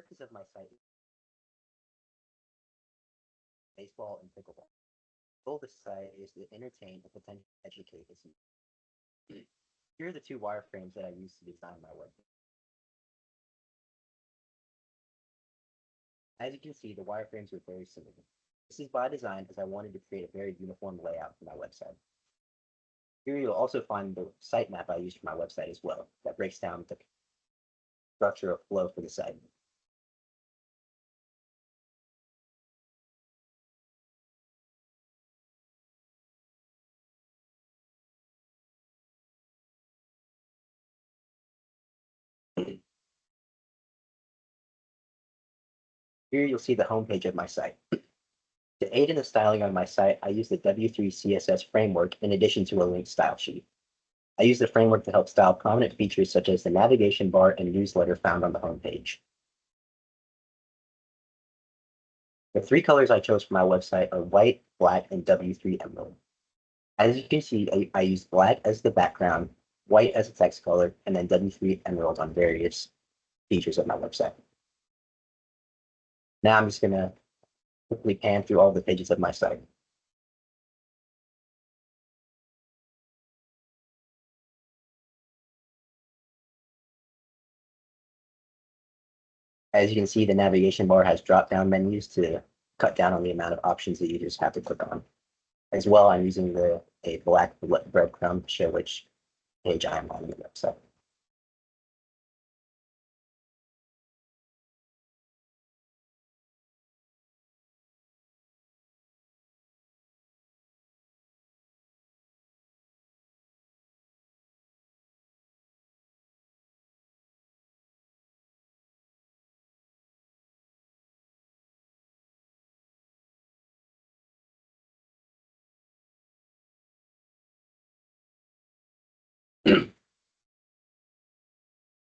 purpose of my site is baseball and pickleball. The goal of the site is to entertain and potentially educate its users. Here are the two wireframes that I used to design my website. As you can see, the wireframes are very similar. This is by design because I wanted to create a very uniform layout for my website. Here you'll also find the sitemap I used for my website as well, that breaks down the structure of flow for the site. Here you'll see the homepage of my site. To aid in the styling on my site, I use the W3 CSS framework in addition to a linked style sheet. I use the framework to help style prominent features such as the navigation bar and newsletter found on the homepage. The three colors I chose for my website are white, black, and W3 emerald. As you can see, I used black as the background, white as the text color, and then W3 emerald on various features of my website. Now I'm just going to quickly pan through all the pages of my site. As you can see, the navigation bar has drop-down menus to cut down on the amount of options that users have to click on. As well, I'm using a black breadcrumb to show which page I'm on the website.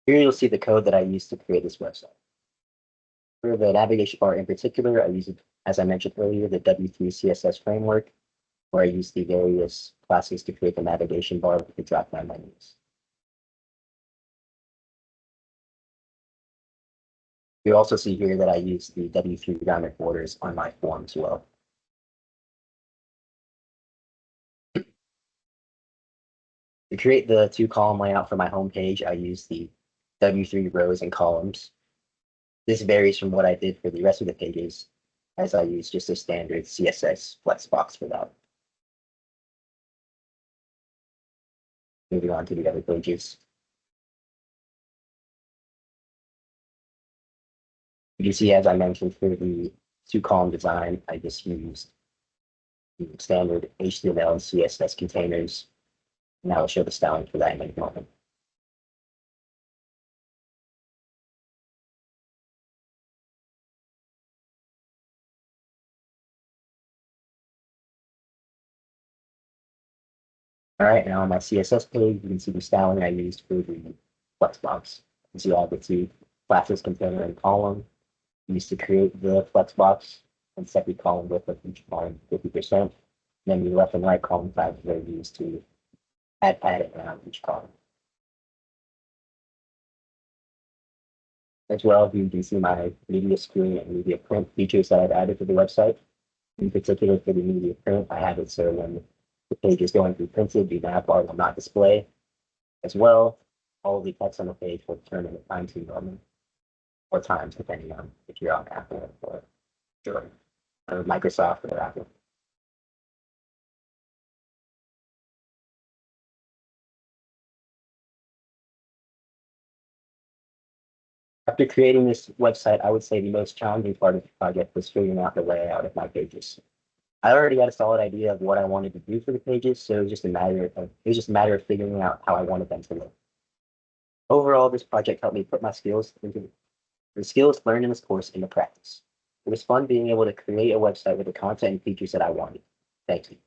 Here you'll see the code that I used to create this website. For the navigation bar in particular, I use, as I mentioned earlier, the W3 CSS framework, where I use the various classes to create the navigation bar with the drop-down menus. You also see here that I use the W3 rounded borders on my form as well. To create the two-column layout for my homepage, I use the W3 rows and columns. This varies from what I did for the rest of the pages, as I use just a standard CSS flex box for that. Moving on to the other pages. You can see, as I mentioned, for the two-column design, I just used the standard HTML and CSS containers. And I will show the styling for that in a moment. All right, now on my CSS page, you can see the styling I used for the flexbox. You can see all the two classes, container, and column used to create the flexbox, and set the column width of each column 50%. And then the left and right column tags are used to add padding around each column. As well, you can see my media screen and media print features that I've added to the website. In particular, for the media print, I have it so when the page is going to be printed, the nav bar will not display. As well, all of the text on the page will turn into time to normal, or times, depending on if you're on Apple or Microsoft or Apple. After creating this website, I would say the most challenging part of the project was figuring out the layout of my pages. I already had a solid idea of what I wanted to do for the pages, so it was just a matter of figuring out how I wanted them to look. Overall, this project helped me put my skills learned in this course into practice. It was fun being able to create a website with the content and features that I wanted. Thank you.